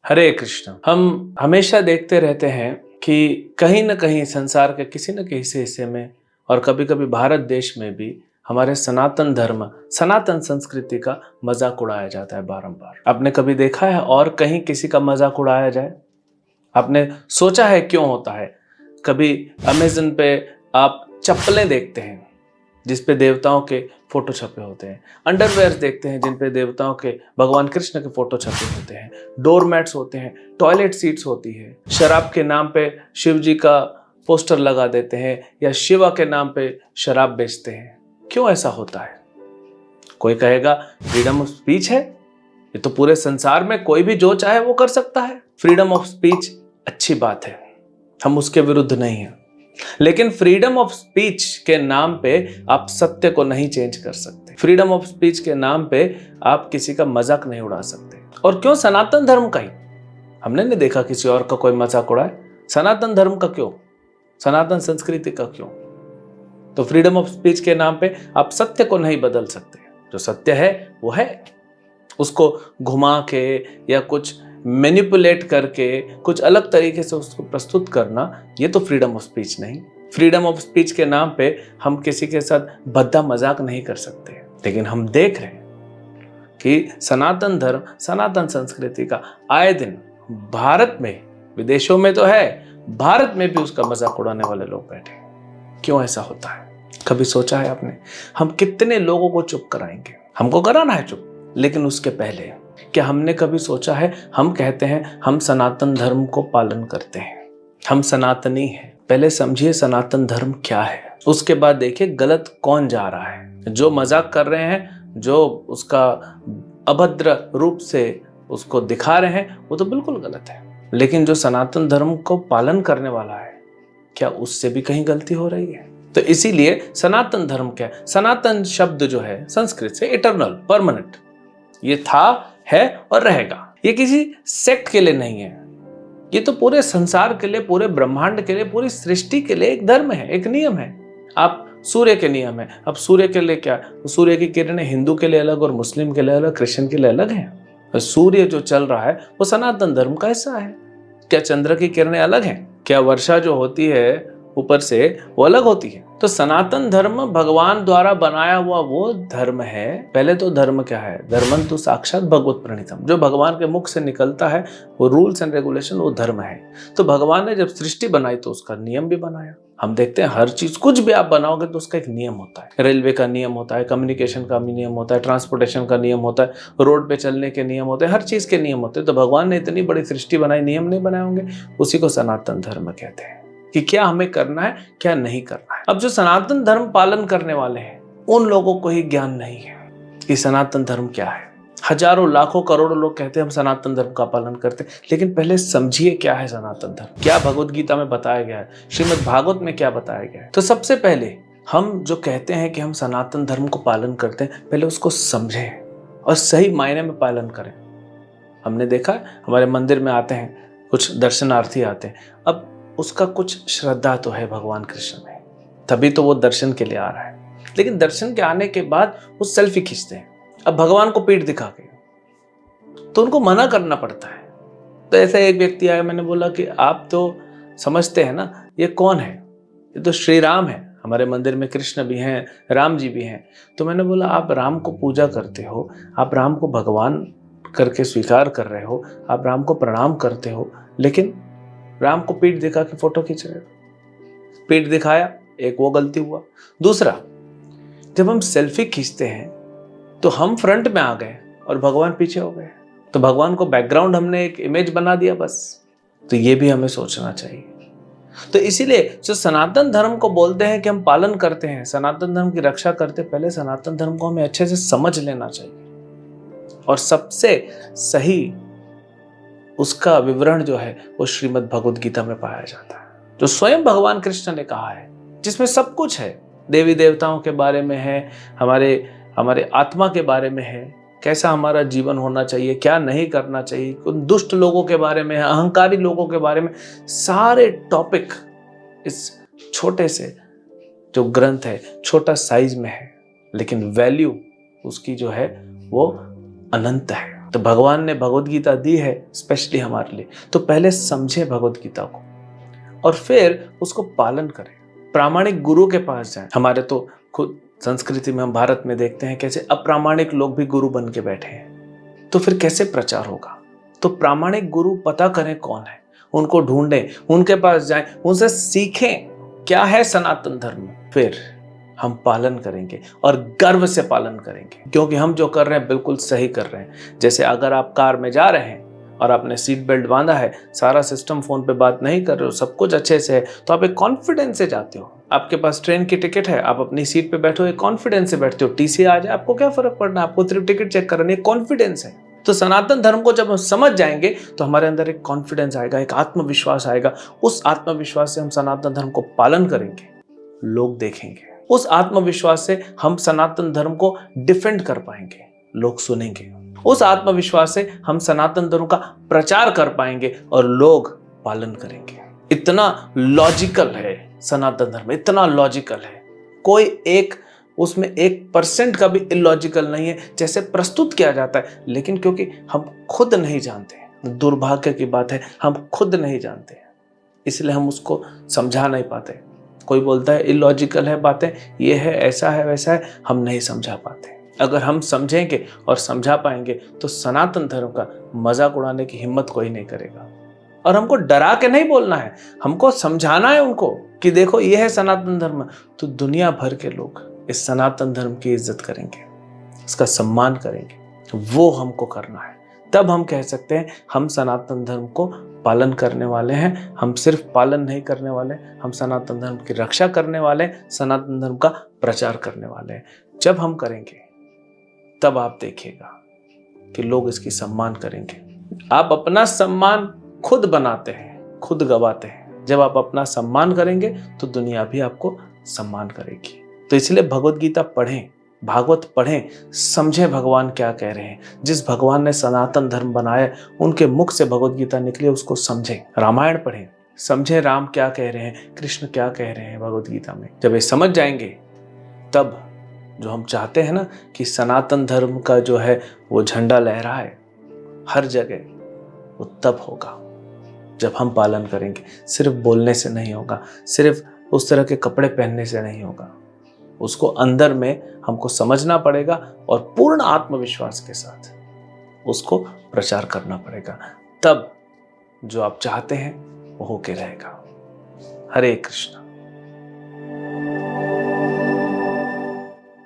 हरे कृष्ण। हम हमेशा देखते रहते हैं कि कहीं न कहीं संसार के किसी न किसी हिस्से में और कभी-कभी भारत देश में भी हमारे सनातन धर्म, सनातन संस्कृति का मजाक उड़ाया जाता है बारंबार। आपने कभी देखा है और कहीं किसी का मजाक उड़ाया जाए? आपने सोचा है क्यों होता है? कभी अमेज़न पे आप चप्पलें देखते हैं जिस पे देवताओं के फोटो छपे होते हैं, अंडरवेयर्स देखते हैं जिन पे देवताओं के, भगवान कृष्ण के फोटो छपे होते हैं, डोरमैट्स होते हैं, टॉयलेट सीट्स होती है, शराब के नाम पे शिव जी का पोस्टर लगा देते हैं या शिवा के नाम पे शराब बेचते हैं। क्यों ऐसा होता है? कोई कहेगा फ्रीडम ऑफ स्पीच है, ये तो पूरे संसार में कोई भी जो चाहे वो कर सकता है। फ्रीडम ऑफ स्पीच अच्छी बात है, हम उसके विरुद्ध नहीं हैं, लेकिन फ्रीडम ऑफ स्पीच के नाम पे आप सत्य को नहीं चेंज कर सकते। फ्रीडम ऑफ स्पीच के नाम पे आप किसी का मजाक नहीं उड़ा सकते। और क्यों सनातन धर्म का ही? हमने नहीं देखा किसी और का कोई मजाक उड़ाए। सनातन धर्म का क्यों? सनातन संस्कृति का क्यों? तो फ्रीडम ऑफ स्पीच के नाम पे आप सत्य को नहीं बदल सकते। जो सत्य है वो है, उसको घुमा के या कुछ मैनिपुलेट करके कुछ अलग तरीके से उसको प्रस्तुत करना, ये तो फ्रीडम ऑफ स्पीच नहीं। फ्रीडम ऑफ स्पीच के नाम पे हम किसी के साथ भद्दा मजाक नहीं कर सकते। लेकिन हम देख रहे हैं कि सनातन धर्म, सनातन संस्कृति का आए दिन भारत में, विदेशों में तो है, भारत में भी उसका मजाक उड़ाने वाले लोग बैठे। क्यों ऐसा होता है? कभी सोचा है आपने? हम कितने लोगों को चुप कराएंगे? हमको कराना है चुप, लेकिन उसके पहले क्या हमने कभी सोचा है? हम कहते हैं हम सनातन धर्म को पालन करते हैं, हम सनातनी हैं। पहले समझिए सनातन धर्म क्या है, उसके बाद देखिए गलत कौन जा रहा है। जो मजाक कर रहे हैं, जो उसका अभद्र रूप से उसको दिखा रहे हैं, वो तो बिल्कुल गलत है। लेकिन जो सनातन धर्म को पालन करने वाला है, क्या उससे भी कहीं गलती हो रही है? तो इसीलिए सनातन धर्म क्या है? सनातन शब्द जो है संस्कृत से इटर्नल, परमानेंट, ये था, है और रहेगा। ये किसी सेक्ट के लिए नहीं है, ये तो पूरे संसार के लिए, पूरे ब्रह्मांड के लिए, पूरी सृष्टि के लिए एक धर्म है, एक नियम है। आप सूर्य के नियम है। अब सूर्य के लिए क्या? सूर्य की किरणें हिंदू के लिए अलग और मुस्लिम के लिए अलग, क्रिश्चियन के लिए अलग है। सूर्य जो चल रहा है वो सनातन धर्म का हिस्सा है। क्या चंद्र की किरणें अलग हैं? क्या वर्षा जो होती है ऊपर से वो अलग होती है? तो सनातन धर्म भगवान द्वारा बनाया हुआ वो धर्म है। पहले तो धर्म क्या है? धर्मं तु साक्षात भगवत प्रणीतम। जो भगवान के मुख से निकलता है वो रूल्स एंड रेगुलेशन, वो धर्म है। तो भगवान ने जब सृष्टि बनाई तो उसका नियम भी बनाया। हम देखते हैं हर चीज, कुछ भी आप बनाओगे तो उसका एक नियम होता है। रेलवे का नियम होता है, कम्युनिकेशन का भी नियम होता है, ट्रांसपोर्टेशन का नियम होता है, रोड पे चलने के नियम होते हैं, हर चीज के नियम होते हैं। तो भगवान ने इतनी बड़ी सृष्टि बनाई, नियम नहीं बनाए होंगे? उसी को सनातन धर्म कहते हैं कि क्या हमें करना है, क्या नहीं करना है। अब जो सनातन धर्म पालन करने वाले हैं उन लोगों को ही ज्ञान नहीं है कि सनातन धर्म क्या है। हजारों, लाखों, करोड़ों लोग कहते हैं हम सनातन धर्म का पालन करते हैं, लेकिन पहले समझिए क्या है सनातन धर्म, क्या भगवत गीता में बताया गया है, श्रीमद् भागवत में क्या बताया गया है। तो सबसे पहले हम जो कहते हैं कि हम सनातन धर्म को पालन करते हैं, पहले उसको समझें और सही मायने में पालन करें। हमने देखा है हमारे मंदिर में आते हैं कुछ दर्शनार्थी आते हैं, अब उसका कुछ श्रद्धा तो है भगवान कृष्ण में, तभी तो वो दर्शन के लिए आ रहा है। लेकिन दर्शन के आने के बाद वो सेल्फी खींचते हैं, अब भगवान को पीठ दिखा के, तो उनको मना करना पड़ता है। तो ऐसे एक व्यक्ति आया, मैंने बोला कि आप तो समझते हैं ना ये कौन है? ये तो श्री राम है। हमारे मंदिर में कृष्ण भी हैं, राम जी भी हैं। तो मैंने बोला आप राम को पूजा करते हो, आप राम को भगवान करके स्वीकार कर रहे हो, आप राम को प्रणाम करते हो, लेकिन राम को पीठ दिखा के फोटो खींच रहे हो। पीठ दिखाया, एक वो गलती हुआ। दूसरा, जब हम सेल्फी खींचते हैं तो हम फ्रंट में आ गए और भगवान पीछे हो गए, तो भगवान को बैकग्राउंड हमने एक इमेज बना दिया बस। तो ये भी हमें सोचना चाहिए। तो इसीलिए जो सनातन धर्म को बोलते हैं कि हम पालन करते हैं, सनातन धर्म की रक्षा करते, पहले सनातन धर्म को हमें अच्छे से समझ लेना चाहिए। और सबसे सही उसका विवरण जो है वो श्रीमद् भगवत गीता में पाया जाता है, जो स्वयं भगवान कृष्ण ने कहा है, जिसमें सब कुछ है। देवी देवताओं के बारे में है, हमारे आत्मा के बारे में है, कैसा हमारा जीवन होना चाहिए, क्या नहीं करना चाहिए, उन दुष्ट लोगों के बारे में है, अहंकारी लोगों के बारे में, सारे टॉपिक इस छोटे से जो ग्रंथ है, छोटा साइज में है, लेकिन वैल्यू उसकी जो है वो अनंत है। तो भगवान ने भगवत गीता दी है स्पेशली हमारे लिए, तो पहले समझे भगवत गीता को और फिर उसको पालन करें। प्रामाणिक गुरु के पास जाएं। हमारे तो खुद संस्कृति में हम भारत में देखते हैं कैसे अप्रामाणिक लोग भी गुरु बन के बैठे हैं, तो फिर कैसे प्रचार होगा। तो प्रामाणिक गुरु पता करें कौन है, उनको ढूंढें, उनके पास जाएं, उनसे सीखें क्या है सनातन धर्म, फिर हम पालन करेंगे और गर्व से पालन करेंगे, क्योंकि हम जो कर रहे हैं बिल्कुल सही कर रहे हैं। जैसे अगर आप कार में जा रहे हैं और आपने सीट बेल्ट बांधा है, सारा सिस्टम फोन पे बात नहीं कर रहे हो, सब कुछ अच्छे से है, तो आप एक कॉन्फिडेंस से जाते हो। आपके पास ट्रेन की टिकट है, आप अपनी सीट पे बैठो, एक कॉन्फिडेंस से बैठते हो। टीसी आ जाए, आपको क्या फर्क पड़ना है, आपको सिर्फ टिकट चेक करनी है, कॉन्फिडेंस है। तो सनातन धर्म को जब हम समझ जाएंगे तो हमारे अंदर एक कॉन्फिडेंस आएगा, एक आत्मविश्वास आएगा। उस आत्मविश्वास से हम सनातन धर्म को पालन करेंगे, लोग देखेंगे। उस आत्मविश्वास से हम सनातन धर्म को डिफेंड कर पाएंगे, लोग सुनेंगे। उस आत्मविश्वास से हम सनातन धर्म का प्रचार कर पाएंगे और लोग पालन करेंगे। इतना लॉजिकल है सनातन धर्म, इतना लॉजिकल है, कोई एक उसमें 1% का भी इलॉजिकल नहीं है जैसे प्रस्तुत किया जाता है। लेकिन क्योंकि हम खुद नहीं जानते, दुर्भाग्य की बात है, हम खुद नहीं जानते, इसलिए हम उसको समझा नहीं पाते। कोई बोलता है इलॉजिकल है बातें, ये है, ऐसा है, वैसा है, हम नहीं समझा पाते। अगर हम समझेंगे और समझा पाएंगे तो सनातन धर्म का मजाक उड़ाने की हिम्मत कोई नहीं करेगा। और हमको डरा के नहीं बोलना है, हमको समझाना है उनको कि देखो ये है सनातन धर्म। तो दुनिया भर के लोग इस सनातन धर्म की इज्जत करेंगे, इसका सम्मान करेंगे, वो हमको करना है। तब हम कह सकते हैं हम सनातन धर्म को पालन करने वाले हैं। हम सिर्फ पालन नहीं करने वाले, हम सनातन धर्म की रक्षा करने वाले, सनातन धर्म का प्रचार करने वाले हैं। जब हम करेंगे तब आप देखिएगा कि लोग इसकी सम्मान करेंगे। आप अपना सम्मान खुद बनाते हैं, खुद गवाते हैं। जब आप अपना सम्मान करेंगे तो दुनिया भी आपको सम्मान करेगी। तो इसलिए भगवत गीता पढ़ें, भागवत पढ़ें, समझें भगवान क्या कह रहे हैं। जिस भगवान ने सनातन धर्म बनाया, उनके मुख से भगवत गीता निकली, उसको समझें। रामायण पढ़ें, समझें राम क्या कह रहे हैं, कृष्ण क्या कह रहे हैं भगवत गीता में। जब ये समझ जाएंगे तब जो हम चाहते हैं ना कि सनातन धर्म का जो है वो झंडा लहराए हर जगह, वो तब होगा जब हम पालन करेंगे। सिर्फ बोलने से नहीं होगा, सिर्फ उस तरह के कपड़े पहनने से नहीं होगा, उसको अंदर में हमको समझना पड़ेगा और पूर्ण आत्मविश्वास के साथ उसको प्रचार करना पड़ेगा। तब जो आप चाहते हैं वो होके रहेगा। हरे कृष्ण।